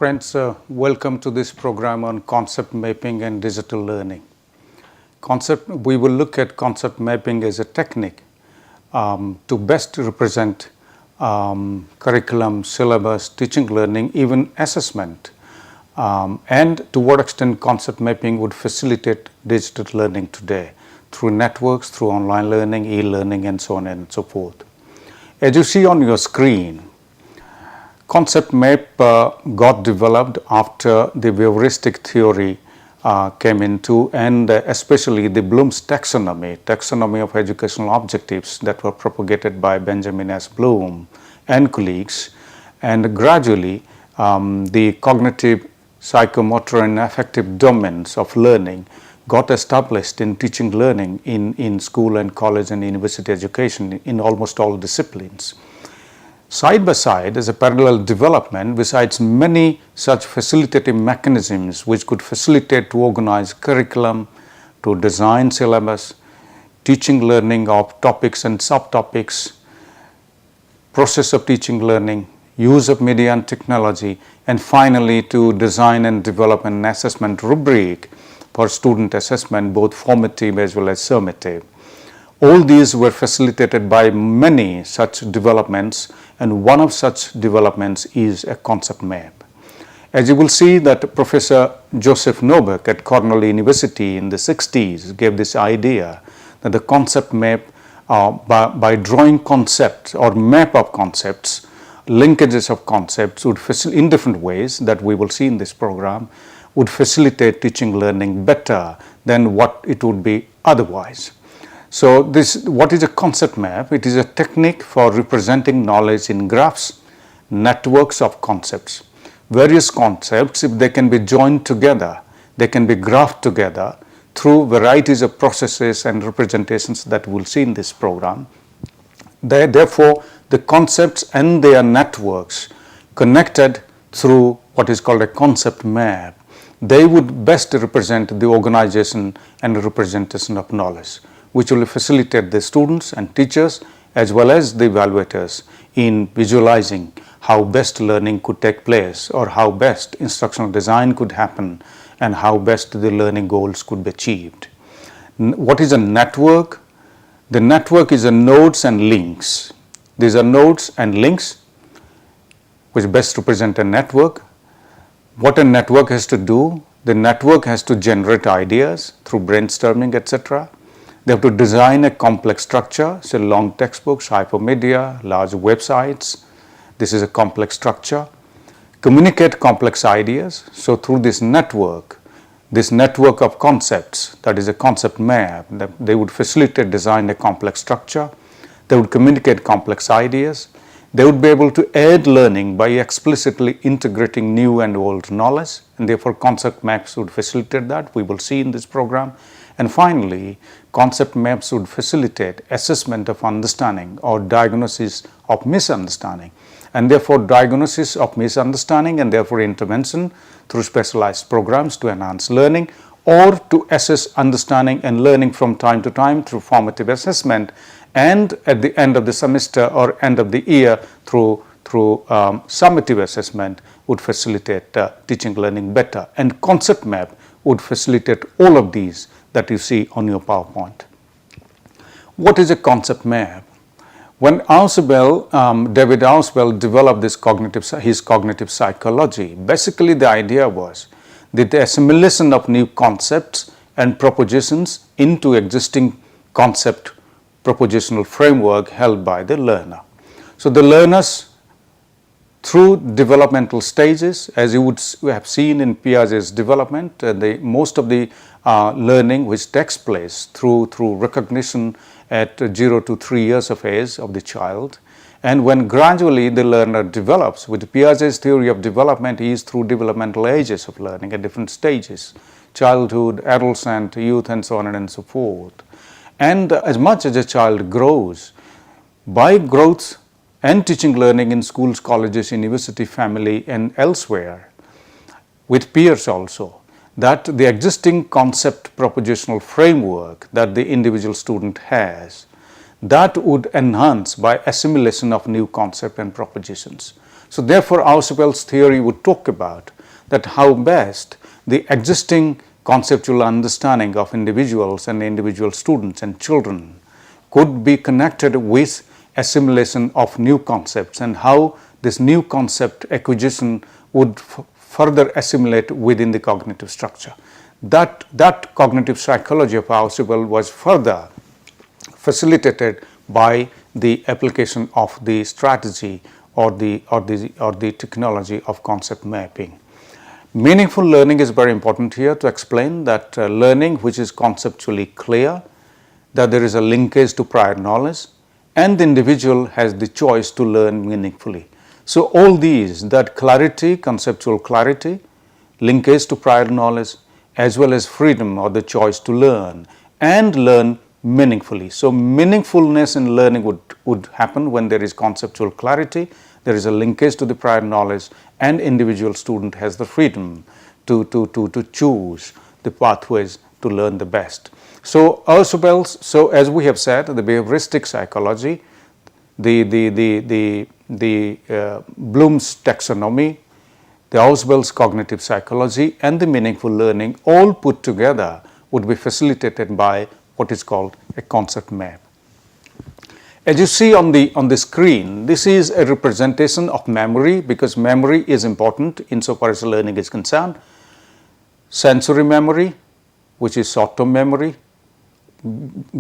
Friends, welcome to this program on concept mapping and digital learning. We will look at concept mapping as a technique to best represent curriculum, syllabus, teaching, learning, even assessment, and to what extent concept mapping would facilitate digital learning today through networks, through online learning, e-learning, and so on and so forth. As you see on your screen, concept map got developed after the behavioristic theory came into, and especially the Bloom's taxonomy of educational objectives that were propagated by Benjamin S. Bloom and colleagues, and gradually the cognitive, psychomotor, and affective domains of learning got established in teaching, learning in school and college and university education in almost all disciplines. Side by side, as a parallel development, besides many such facilitative mechanisms which could facilitate to organize curriculum, to design syllabus, teaching, learning of topics and subtopics, process of teaching, learning, use of media and technology, and finally to design and develop an assessment rubric for student assessment, both formative as well as summative. All these were facilitated by many such developments, and one of such developments is a concept map. As you will see that Professor Joseph Nobeck at Cornell University in the 60s gave this idea that the concept map, by drawing concepts or map of concepts, linkages of concepts would in different ways that we will see in this program, would facilitate teaching, learning better than what it would be otherwise. So what is a concept map? It is a technique for representing knowledge in graphs, networks of concepts. Various concepts, if they can be joined together, they can be graphed together through varieties of processes and representations that we'll see in this program. Therefore, the concepts and their networks connected through what is called a concept map, they would best represent the organization and representation of knowledge, which will facilitate the students and teachers as well as the evaluators in visualizing how best learning could take place, or how best instructional design could happen, and how best the learning goals could be achieved. What is a network? The network is a nodes and links. These are nodes and links which best represent a network. What a network has to do? The network has to generate ideas through brainstorming, etc. They have to design a complex structure, say long textbooks, hypermedia, large websites. This is a complex structure. Communicate complex ideas. So through this network of concepts, that is a concept map, they would facilitate design a complex structure. They would communicate complex ideas. They would be able to aid learning by explicitly integrating new and old knowledge, and therefore concept maps would facilitate that. We will see in this program. And finally, concept maps would facilitate assessment of understanding or diagnosis of misunderstanding, and therefore diagnosis of misunderstanding and therefore intervention through specialized programs to enhance learning, or to assess understanding and learning from time to time through formative assessment, and at the end of the semester or end of the year through summative assessment would facilitate teaching, learning better. And concept map would facilitate all of these that you see on your PowerPoint. What is a concept map? When David Ausubel developed his cognitive psychology, basically the idea was that the assimilation of new concepts and propositions into existing concept propositional framework held by the learner. So the learners, through developmental stages, as you would have seen in Piaget's development, most of the learning which takes place through recognition at 0 to 3 years of age of the child, and when gradually the learner develops, with Piaget's theory of development is through developmental ages of learning at different stages, childhood, adolescent, youth, and so on and so forth. And as much as a child grows, by growth and teaching, learning in schools, colleges, university, family, and elsewhere, with peers also, that the existing concept propositional framework that the individual student has, that would enhance by assimilation of new concept and propositions. So therefore, Ausubel's theory would talk about that how best the existing conceptual understanding of individuals and individual students and children could be connected with assimilation of new concepts, and how this new concept acquisition would further assimilate within the cognitive structure. That cognitive psychology of Ausubel was further facilitated by the application of the strategy or the technology of concept mapping. Meaningful learning is very important here to explain that learning which is conceptually clear, that there is a linkage to prior knowledge, and the individual has the choice to learn meaningfully. So all these, that clarity, conceptual clarity, linkage to prior knowledge, as well as freedom or the choice to learn and learn meaningfully. So meaningfulness in learning would happen when there is conceptual clarity, there is a linkage to the prior knowledge, and individual student has the freedom to choose the pathways to learn the best. So Ausubel's, so as we have said, the behavioristic psychology, the Bloom's taxonomy, the Ausubel's cognitive psychology, and the meaningful learning all put together would be facilitated by what is called a concept map. As you see on the screen, this is a representation of memory, because memory is important insofar as learning is concerned. Sensory memory, which is short-term memory.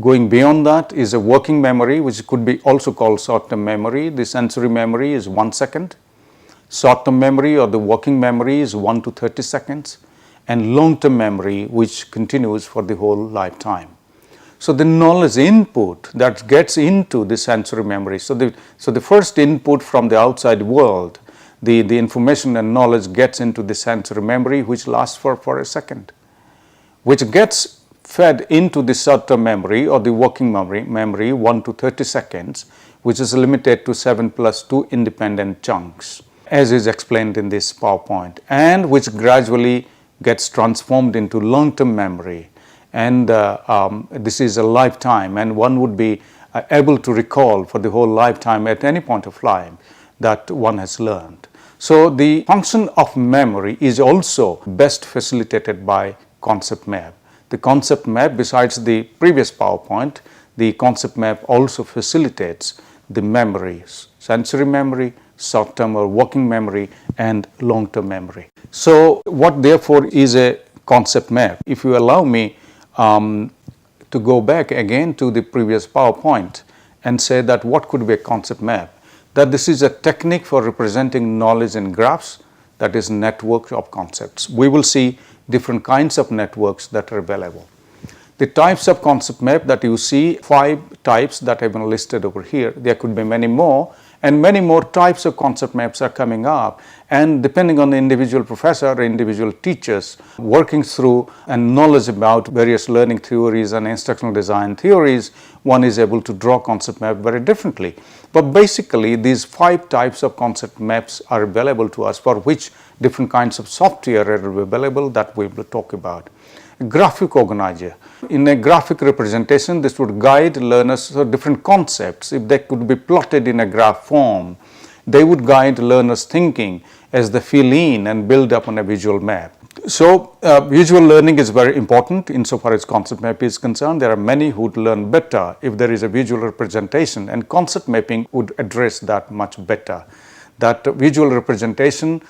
Going beyond that is a working memory, which could be also called short-term memory. The sensory memory is 1 second. Short-term memory or the working memory is 1 to 30 seconds. And long-term memory, which continues for the whole lifetime. So the knowledge input that gets into the sensory memory, so the first input from the outside world, the information and knowledge gets into the sensory memory, which lasts for a second, which gets fed into the short-term memory or the working memory 1 to 30 seconds, which is limited to 7 plus 2 independent chunks, as is explained in this PowerPoint, and which gradually gets transformed into long-term memory. And this is a lifetime, and one would be able to recall for the whole lifetime at any point of life that one has learned. So the function of memory is also best facilitated by concept map. The concept map, besides the previous PowerPoint, the concept map also facilitates the memories, sensory memory, short-term or working memory, and long-term memory. So what therefore is a concept map? If you allow me to go back again to the previous PowerPoint and say that what could be a concept map, that this is a technique for representing knowledge in graphs, that is network of concepts. We will see different kinds of networks that are available. The types of concept map that you see, 5 types that have been listed over here. There could be many more, and many more types of concept maps are coming up, and depending on the individual professor or individual teachers working through and knowledge about various learning theories and instructional design theories, one is able to draw concept map very differently. But basically these 5 types of concept maps are available to us, for which different kinds of software are available that we will talk about. Graphic organizer. In a graphic representation, this would guide learners through different concepts. If they could be plotted in a graph form, they would guide learners' thinking as they fill in and build up on a visual map. So visual learning is very important insofar as concept map is concerned. There are many who would learn better if there is a visual representation, and concept mapping would address that much better. That visual representation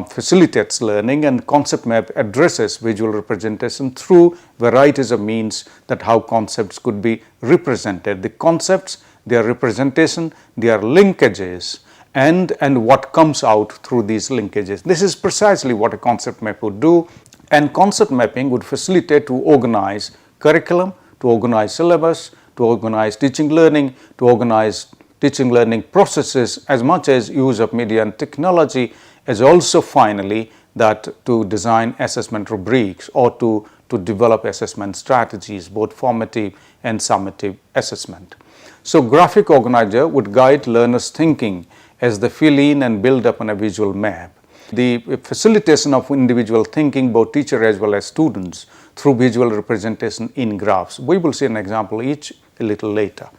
facilitates learning, and concept map addresses visual representation through varieties of means that how concepts could be represented. The concepts, their representation, their linkages, and what comes out through these linkages. This is precisely what a concept map would do, and concept mapping would facilitate to organize curriculum, to organize syllabus, to organize teaching learning, to organize teaching learning processes, as much as use of media and technology, as also finally that to design assessment rubrics or to develop assessment strategies, both formative and summative assessment. So graphic organizer would guide learners' thinking as they fill in and build up on a visual map. The facilitation of individual thinking, both teacher as well as students, through visual representation in graphs. We will see an example each a little later.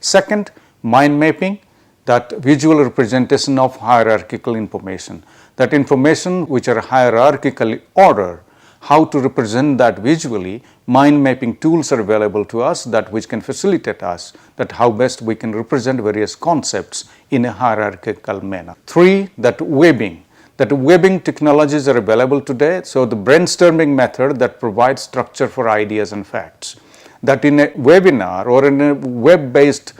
Second, mind mapping, that visual representation of hierarchical information. that information which are hierarchically ordered, how to represent that visually, mind mapping tools are available to us that which can facilitate us that how best we can represent various concepts in a hierarchical manner. 3, that webbing technologies are available today. So the brainstorming method that provides structure for ideas and facts. That in a webinar or in a web-based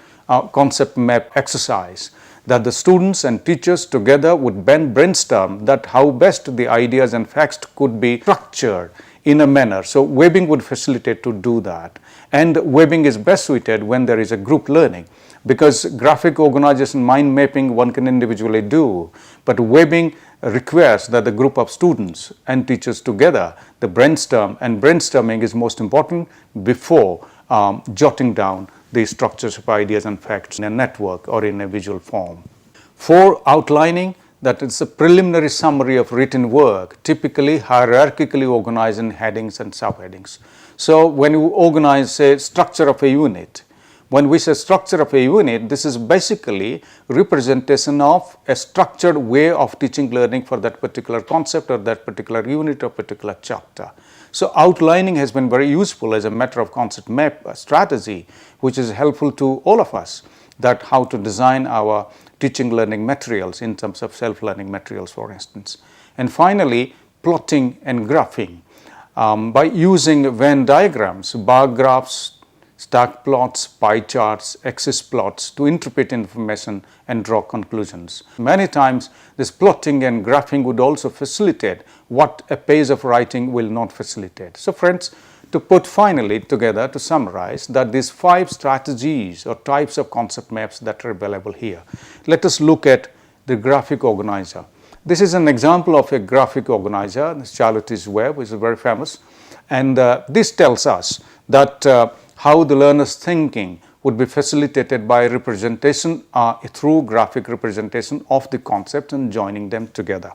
concept map exercise, that the students and teachers together would brainstorm that how best the ideas and facts could be structured in a manner. So webbing would facilitate to do that. And webbing is best suited when there is a group learning, because graphic organization, mind mapping one can individually do, but webbing requires that the group of students and teachers together the brainstorm, and brainstorming is most important before jotting down the structures of ideas and facts in a network or in a visual form. 4, outlining, that is a preliminary summary of written work, typically hierarchically organized in headings and subheadings. So when you organize, say, structure of a unit, when we say structure of a unit, this is basically representation of a structured way of teaching learning for that particular concept or that particular unit or particular chapter. So outlining has been very useful as a matter of concept map strategy, which is helpful to all of us, that how to design our teaching learning materials in terms of self-learning materials, for instance. And finally, plotting and graphing. By using Venn diagrams, bar graphs, stack plots, pie charts, axis plots to interpret information and draw conclusions. Many times this plotting and graphing would also facilitate what a page of writing will not facilitate. So friends, to put finally together, to summarize, that these 5 strategies or types of concept maps that are available here. Let us look at the graphic organizer. This is an example of a graphic organizer, Charlotte's Web, which is very famous, and this tells us that how the learner's thinking would be facilitated by representation through graphic representation of the concepts and joining them together.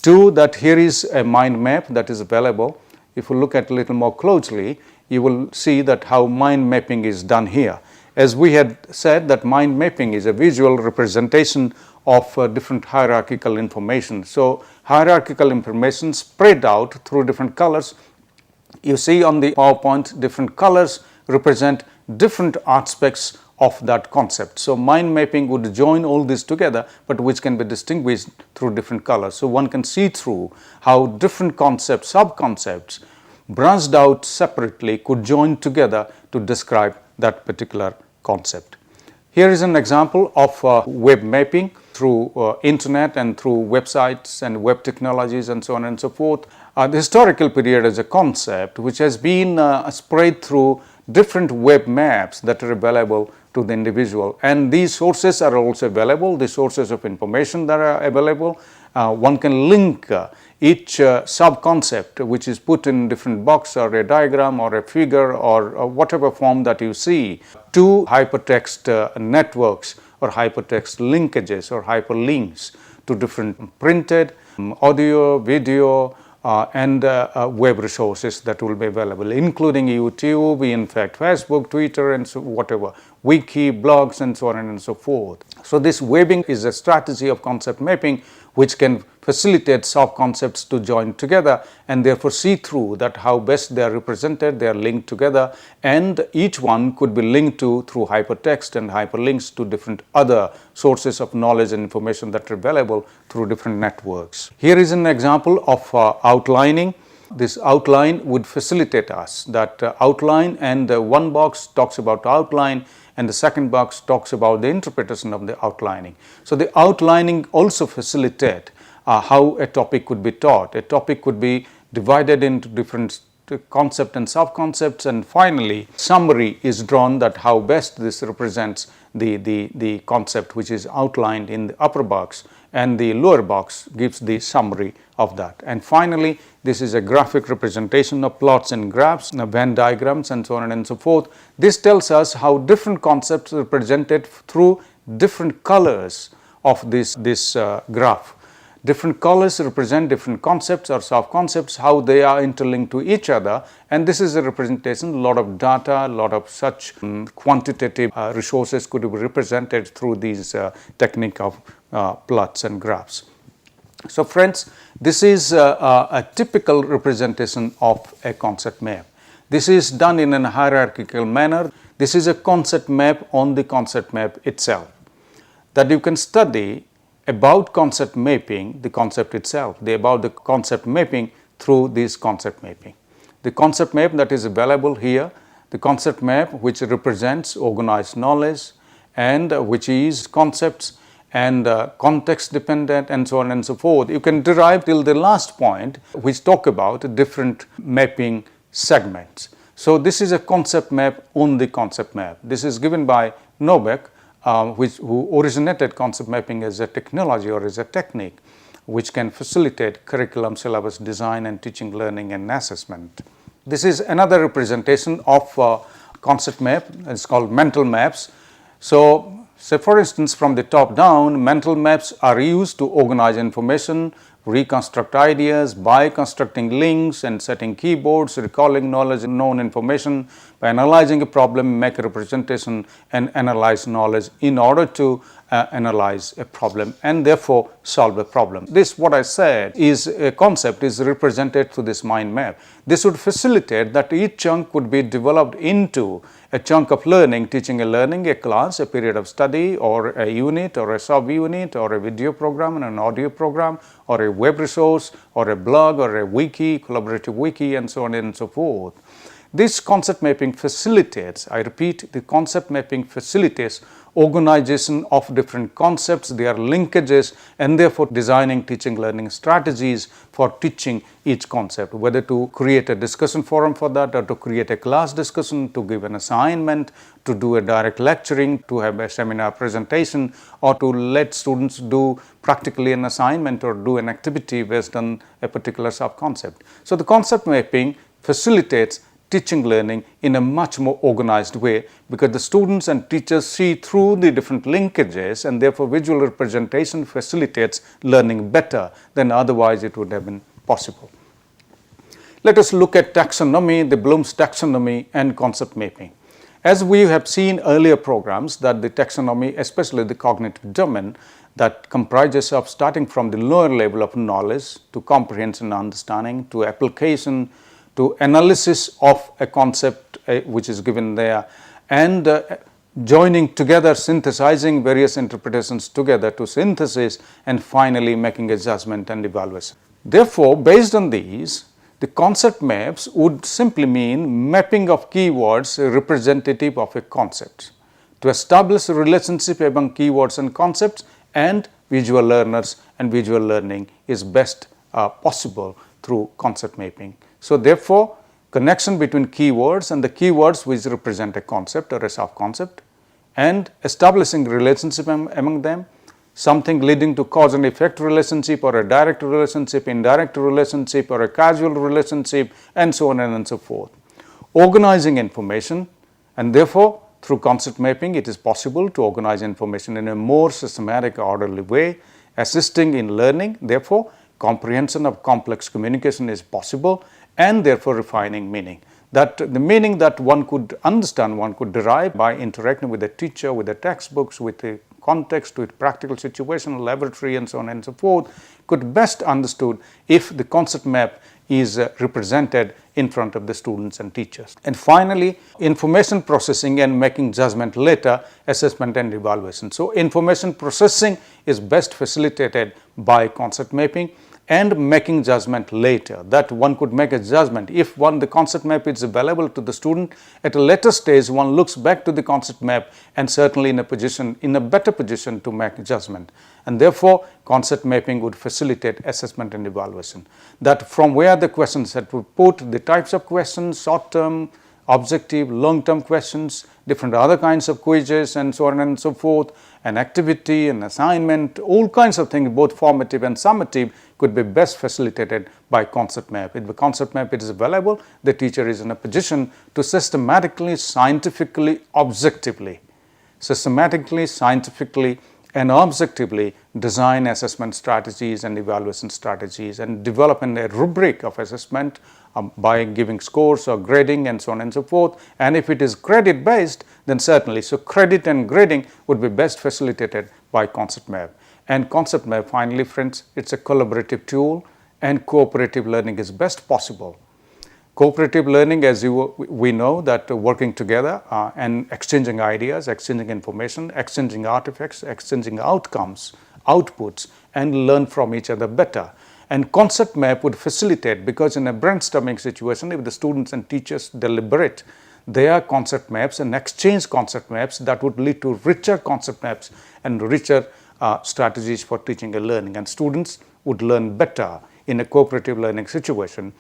2, that here is a mind map that is available. If you look at a little more closely, you will see that how mind mapping is done here. As we had said, that mind mapping is a visual representation of different hierarchical information. So hierarchical information spread out through different colors. You see on the PowerPoint, different colors represent different aspects of that concept. So mind mapping would join all this together, but which can be distinguished through different colors. So one can see through how different concepts, sub-concepts, branched out separately could join together to describe that particular concept. Here is an example of web mapping through internet and through websites and web technologies and so on and so forth. The historical period is a concept which has been spread through different web maps that are available to the individual, and these sources are also available, the sources of information that are available. One can link each sub-concept which is put in different box or a diagram or a figure or whatever form that you see to hypertext networks or hypertext linkages or hyperlinks to different printed, audio, video, and web resources that will be available, including YouTube, in fact Facebook, Twitter, and so whatever, wiki, blogs, and so on and so forth. So this webbing is a strategy of concept mapping which can facilitate sub-concepts to join together and therefore see through that how best they are represented, they are linked together, and each one could be linked to through hypertext and hyperlinks to different other sources of knowledge and information that are available through different networks. Here is an example of outlining. This outline would facilitate us that outline, and one box talks about outline and the second box talks about the interpretation of the outlining. So the outlining also facilitate how a topic could be taught. A topic could be divided into different concepts and sub-concepts, and finally summary is drawn that how best this represents the concept which is outlined in the upper box, and the lower box gives the summary of that. And finally, this is a graphic representation of plots and graphs, Venn diagrams, and so on and so forth. This tells us how different concepts are presented through different colors of this graph. Different colors represent different concepts or sub-concepts, how they are interlinked to each other, and this is a representation. A lot of data, a lot of such quantitative resources could be represented through these technique of plots and graphs. So friends, this is a typical representation of a concept map. This is done in a hierarchical manner. This is a concept map on the concept map itself, that you can study about concept mapping, the concept itself, about the concept mapping through this concept mapping. The concept map that is available here, the concept map which represents organized knowledge and which is concepts and context dependent and so on and so forth. You can derive till the last point which talk about different mapping segments. So this is a concept map on the concept map. This is given by Nobeck, who originated concept mapping as a technology or as a technique which can facilitate curriculum, syllabus design and teaching, learning and assessment. This is another representation of concept map. It's called mental maps. So say for instance, from the top down, mental maps are used to organize information, reconstruct ideas by constructing links and setting keywords, recalling knowledge and known information, by analyzing a problem, make a representation and analyze knowledge in order to analyze a problem and therefore solve a problem. This, what I said, is a concept is represented through this mind map. This would facilitate that each chunk would be developed into a chunk of learning, teaching and learning, a class, a period of study or a unit or a sub-unit or a video program and an audio program or a web resource or a blog or a wiki, collaborative wiki and so on and so forth. This concept mapping facilitates, I repeat, the concept mapping facilitates organization of different concepts, their linkages and therefore designing teaching learning strategies for teaching each concept, whether to create a discussion forum for that or to create a class discussion, to give an assignment, to do a direct lecturing, to have a seminar presentation or to let students do practically an assignment or do an activity based on a particular sub-concept. So the concept mapping facilitates teaching learning in a much more organized way because the students and teachers see through the different linkages and therefore visual representation facilitates learning better than otherwise it would have been possible. Let us look at taxonomy, the Bloom's taxonomy and concept mapping. As we have seen earlier programs that the taxonomy, especially the cognitive domain, that comprises of starting from the lower level of knowledge to comprehension and understanding to application to analysis of a concept which is given there and joining together, synthesizing various interpretations together to synthesis and finally making a judgment and evaluation. Therefore, based on these, the concept maps would simply mean mapping of keywords representative of a concept to establish a relationship among keywords and concepts, and visual learners and visual learning is best possible through concept mapping. So therefore, connection between keywords and the keywords which represent a concept or a sub-concept and establishing relationship among them, something leading to cause and effect relationship or a direct relationship, indirect relationship or a causal relationship and so on and so forth. Organizing information, and therefore through concept mapping it is possible to organize information in a more systematic, orderly way, assisting in learning. Therefore, comprehension of complex communication is possible and therefore refining meaning. That the meaning that one could understand, one could derive by interacting with the teacher, with the textbooks, with the context, with practical situation, laboratory and so on and so forth, could best understood if the concept map is represented in front of the students and teachers. And finally, information processing and making judgment later, assessment and evaluation. So information processing is best facilitated by concept mapping and making judgment later, that one could make a judgment. If the concept map is available to the student, at a later stage one looks back to the concept map and certainly in a better position to make judgment. And therefore, concept mapping would facilitate assessment and evaluation. That from where the questions that we put, the types of questions, short-term, objective, long-term questions, different other kinds of quizzes and so on and so forth, an activity, an assignment, all kinds of things, both formative and summative, could be best facilitated by concept map. If the concept map is available, the teacher is in a position to systematically, scientifically, objectively, and objectively design assessment strategies and evaluation strategies and develop a rubric of assessment by giving scores or grading and so on and so forth. And if it is credit based, then certainly, so credit and grading would be best facilitated by concept map. And concept map, finally friends, it's a collaborative tool, and cooperative learning is best possible. Cooperative learning, as we know, that working together and exchanging ideas, exchanging information, exchanging artifacts, exchanging outcomes, outputs, and learn from each other better. And concept map would facilitate, because in a brainstorming situation, if the students and teachers deliberate their concept maps and exchange concept maps, that would lead to richer concept maps and richer strategies for teaching and learning. And students would learn better in a cooperative learning situation.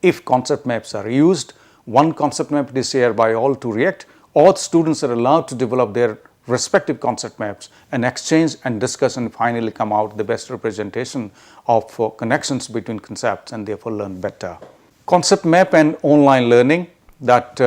If concept maps are used, one concept map is shared by all to react, all students are allowed to develop their respective concept maps and exchange and discuss and finally come out the best representation of connections between concepts, and therefore learn better. Concept map and online learning. That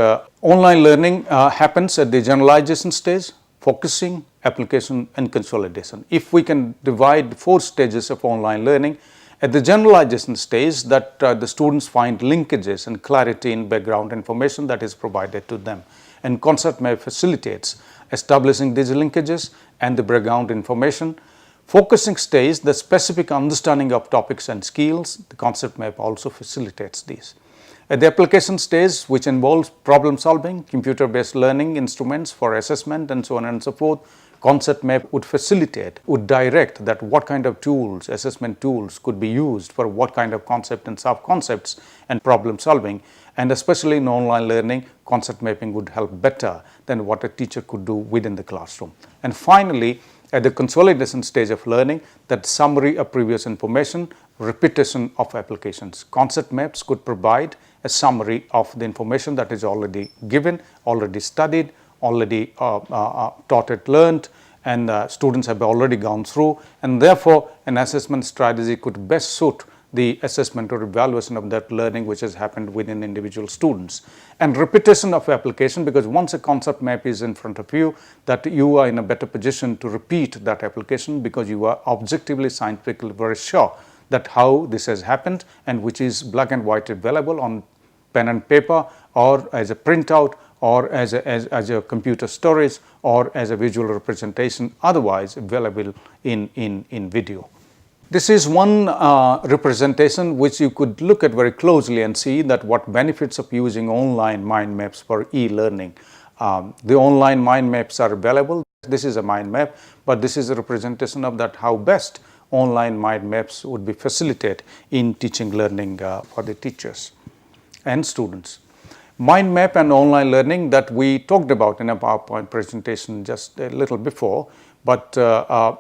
online learning happens at the generalization stage, focusing, application, and consolidation. If we can divide 4 stages of online learning, at the generalization stage, that the students find linkages and clarity in background information that is provided to them, and concept map facilitates establishing these linkages and the background information. Focusing stage, the specific understanding of topics and skills, the concept map also facilitates these. At the application stage, which involves problem solving, computer-based learning instruments for assessment, and so on and so forth, concept map would facilitate, would direct that what kind of tools, assessment tools could be used for what kind of concept and sub-concepts and problem solving. And especially in online learning, concept mapping would help better than what a teacher could do within the classroom. And finally, at the consolidation stage of learning, that summary of previous information, repetition of applications. Concept maps could provide a summary of the information that is already given, already studied, already taught and learned, and students have already gone through, and therefore an assessment strategy could best suit the assessment or evaluation of that learning which has happened within individual students. And repetition of application, because once a concept map is in front of you, that you are in a better position to repeat that application, because you are objectively, scientifically very sure that how this has happened, and which is black and white available on pen and paper, or as a printout, or as a computer storage, or as a visual representation, otherwise available in video. This is one representation which you could look at very closely and see that what benefits of using online mind maps for e-learning. The online mind maps are available. This is a mind map, but this is a representation of that how best online mind maps would be facilitated in teaching learning for the teachers and students. Mind map and online learning that we talked about in a PowerPoint presentation just a little before. But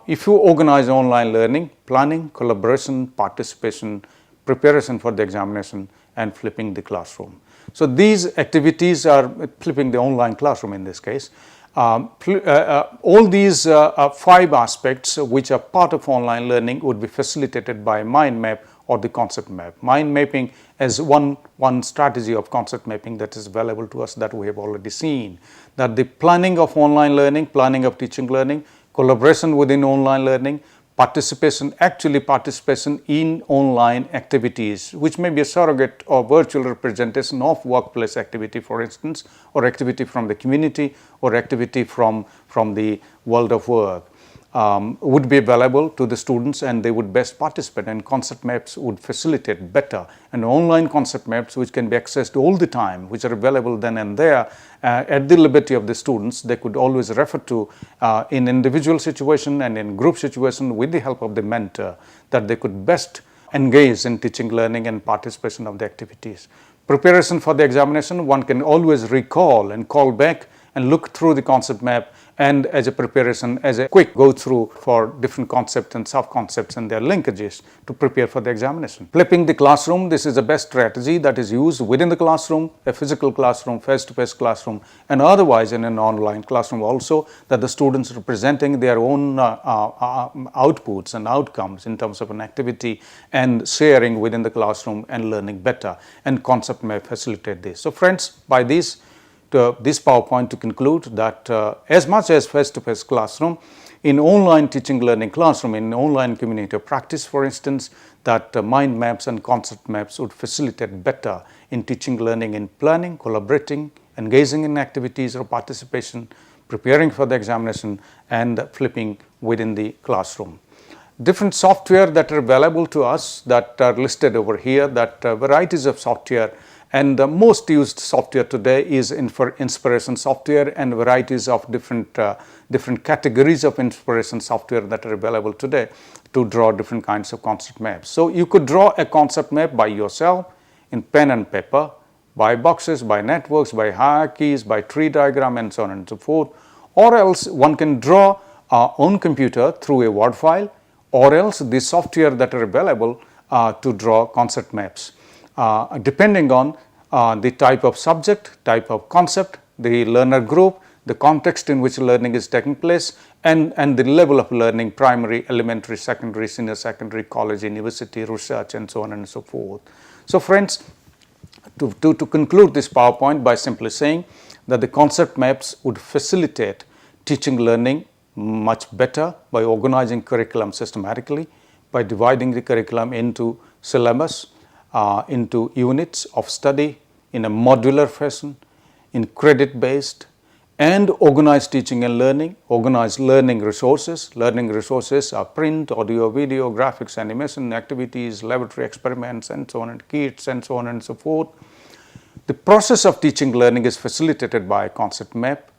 if you organize online learning, planning, collaboration, participation, preparation for the examination, and flipping the classroom. So these activities are flipping the online classroom in this case. All these 5 aspects which are part of online learning would be facilitated by mind map or the concept map. Mind mapping as one strategy of concept mapping that is available to us, that we have already seen. That the planning of online learning, planning of teaching learning, collaboration within online learning, participation in online activities, which may be a surrogate or virtual representation of workplace activity, for instance, or activity from the community, or activity from the world of work, would be available to the students, and they would best participate, and concept maps would facilitate better. And online concept maps, which can be accessed all the time, which are available then and there at the liberty of the students, they could always refer to in individual situation and in group situation with the help of the mentor, that they could best engage in teaching, learning, and participation of the activities. Preparation for the examination, one can always recall and call back and look through the concept map, and as a preparation, as a quick go through for different concepts and sub-concepts and their linkages to prepare for the examination. Flipping the classroom, this is the best strategy that is used within the classroom, a physical classroom, face-to-face classroom, and otherwise in an online classroom also, that the students representing their own outputs and outcomes in terms of an activity and sharing within the classroom and learning better, and concept may facilitate this. So friends, by this PowerPoint to conclude that as much as face-to-face classroom, in online teaching learning classroom, in online community of practice, for instance, that mind maps and concept maps would facilitate better in teaching learning, in planning, collaborating, engaging in activities or participation, preparing for the examination, and flipping within the classroom. different software that are available to us that are listed over here, that varieties of software, and the most used software today is inspiration software, and varieties of different categories of inspiration software that are available today to draw different kinds of concept maps. So you could draw a concept map by yourself in pen and paper, by boxes, by networks, by hierarchies, by tree diagram, and so on and so forth, or else one can draw on computer through a Word file, or else the software that are available to draw concept maps, depending on the type of subject, type of concept, the learner group, the context in which learning is taking place, and the level of learning: primary, elementary, secondary, senior secondary, college, university, research, and so on and so forth. So friends, to conclude this PowerPoint by simply saying that the concept maps would facilitate teaching learning much better by organizing curriculum systematically, by dividing the curriculum into syllabus, into units of study in a modular fashion, in credit based, and organized teaching and learning, organized learning resources. Learning resources are print, audio, video, graphics, animation, activities, laboratory experiments, and so on, and kits, and so on and so forth. The process of teaching learning is facilitated by a concept map,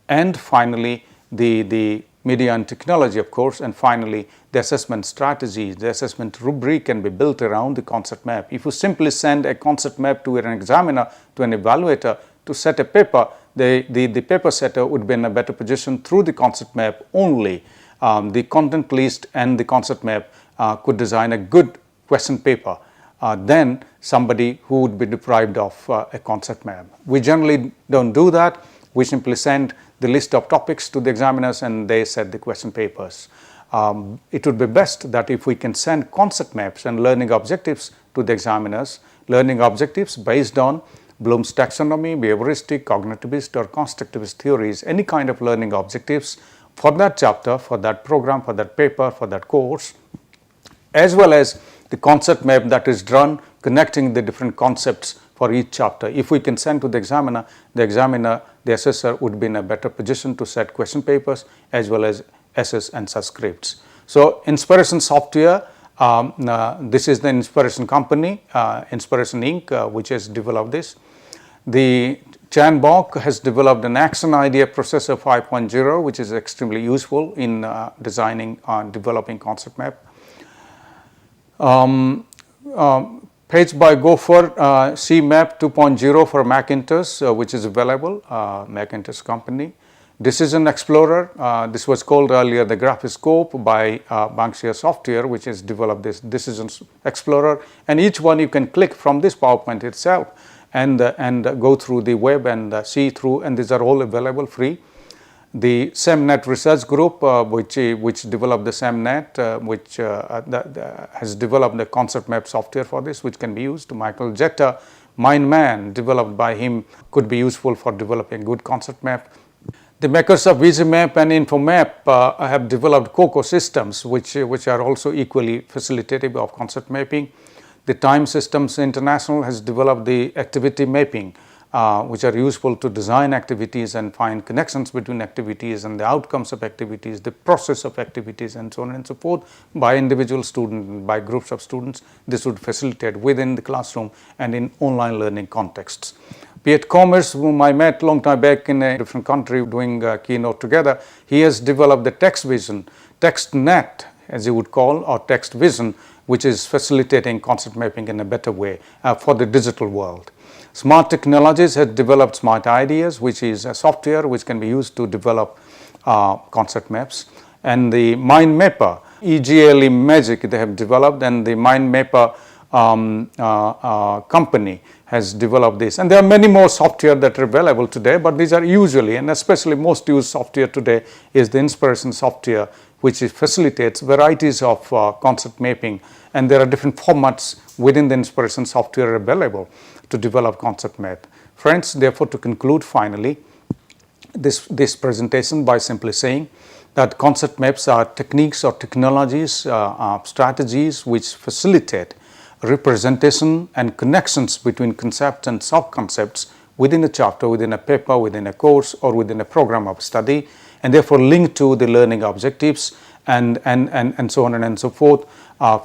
and finally the media and technology, of course, and finally the assessment strategy, the assessment rubric can be built around the concept map. If you simply send a concept map to an examiner, to an evaluator to set a paper, the paper setter would be in a better position through the concept map only. The content list and the concept map could design a good question paper than somebody who would be deprived of a concept map. We generally don't do that. We simply send the list of topics to the examiners and they set the question papers. It would be best that if we can send concept maps and learning objectives to the examiners, learning objectives based on Bloom's taxonomy, behavioristic, cognitivist, or constructivist theories, any kind of learning objectives for that chapter, for that program, for that paper, for that course, as well as the concept map that is drawn connecting the different concepts for each chapter. If we can send to the examiner, the assessor would be in a better position to set question papers as well as assess and such scripts. So Inspiration software, this is the Inspiration company, Inspiration Inc., which has developed this. The Chan Bok has developed an Action Idea Processor 5.0, which is extremely useful in designing and developing concept map. Page by Gopher CMap 2.0 for Macintosh, which is available, Macintosh company. Decision Explorer, this was called earlier the Graphoscope by Banksia Software, which has developed this Decision Explorer, and each one you can click from this PowerPoint itself and go through the web and see through, and these are all available free. The SEMNet Research Group, which developed the SEMNet, which has developed the concept map software for this, which can be used. Michael Jetta, MindMan, developed by him, could be useful for developing good concept map. The makers of VisiMap and InfoMap have developed COCO systems, which are also equally facilitative of concept mapping. The Time Systems International has developed the activity mapping, which are useful to design activities and find connections between activities and the outcomes of activities, the process of activities, and so on and so forth by individual students, by groups of students. This would facilitate within the classroom and in online learning contexts. Piet Commerce, whom I met long time back in a different country doing a keynote together, he has developed the TextVision, TextNet as you would call, or TextVision, which is facilitating concept mapping in a better way for the digital world. Smart Technologies has developed Smart Ideas, which is a software which can be used to develop concept maps. And the MindMapper, EGLE Magic they have developed, and the MindMapper company has developed this. And there are many more software that are available today, but these are usually, and especially most used software today is the Inspiration software, which facilitates varieties of concept mapping, and there are different formats within the Inspiration software available to develop concept map. Friends, therefore, to conclude finally this presentation by simply saying that concept maps are techniques or technologies, strategies which facilitate representation and connections between concepts and sub-concepts within a chapter, within a paper, within a course, or within a program of study, and therefore link to the learning objectives and so on and so forth,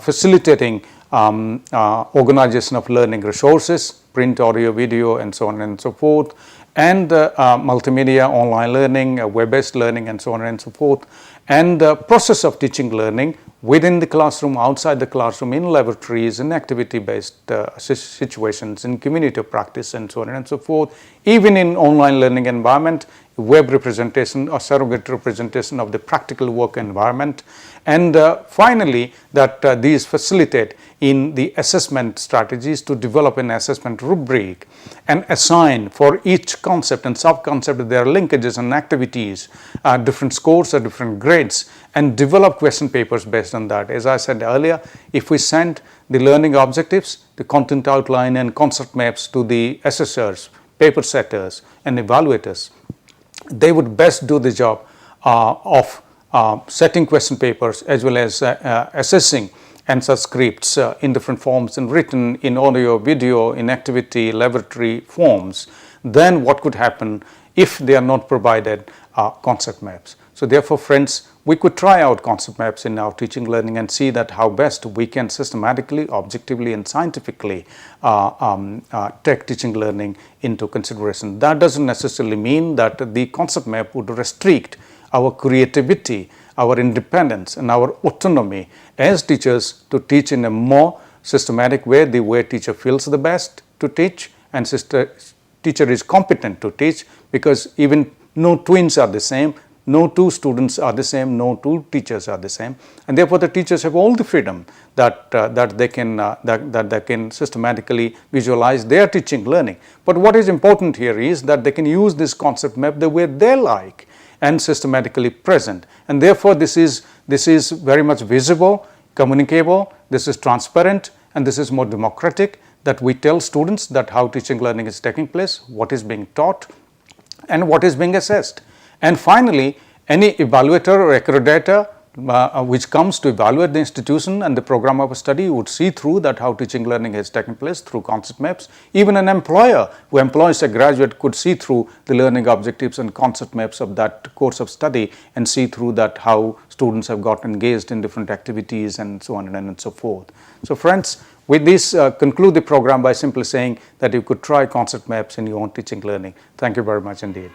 facilitating organization of learning resources, print, audio, video, and so on and so forth, and multimedia, online learning, web-based learning, and so on and so forth, and the process of teaching learning within the classroom, outside the classroom, in laboratories, in activity-based situations, in community practice, and so on and so forth, even in online learning environment, web representation or surrogate representation of the practical work environment, and finally that these facilitate in the assessment strategies to develop an assessment rubric and assign for each concept and sub-concept their linkages and activities, different scores or different grades, and develop question papers based on that. As I said earlier, if we send the learning objectives, the content outline and concept maps to the assessors, paper setters and evaluators, they would best do the job of setting question papers as well as assessing answer scripts in different forms, in written, in audio, video, in activity, laboratory forms. Then what could happen if they are not provided concept maps? So therefore, friends, we could try out concept maps in our teaching learning and see that how best we can systematically, objectively, and scientifically take teaching learning into consideration. That doesn't necessarily mean that the concept map would restrict our creativity, our independence, and our autonomy as teachers to teach in a more systematic way, the way teacher feels the best to teach and teacher is competent to teach, because even no twins are the same, no two students are the same, no two teachers are the same, and therefore the teachers have all the freedom that they can systematically visualize their teaching learning. But what is important here is that they can use this concept map the way they like and systematically present, and therefore this is very much visible, communicable, this is transparent, and this is more democratic, that we tell students that how teaching learning is taking place, what is being taught, and what is being assessed. And finally, any evaluator or accreditor which comes to evaluate the institution and the program of study would see through that how teaching learning has taken place through concept maps. Even an employer who employs a graduate could see through the learning objectives and concept maps of that course of study and see through that how students have got engaged in different activities and so on and so forth. So friends, with this conclude the program by simply saying that you could try concept maps in your own teaching learning. Thank you very much indeed.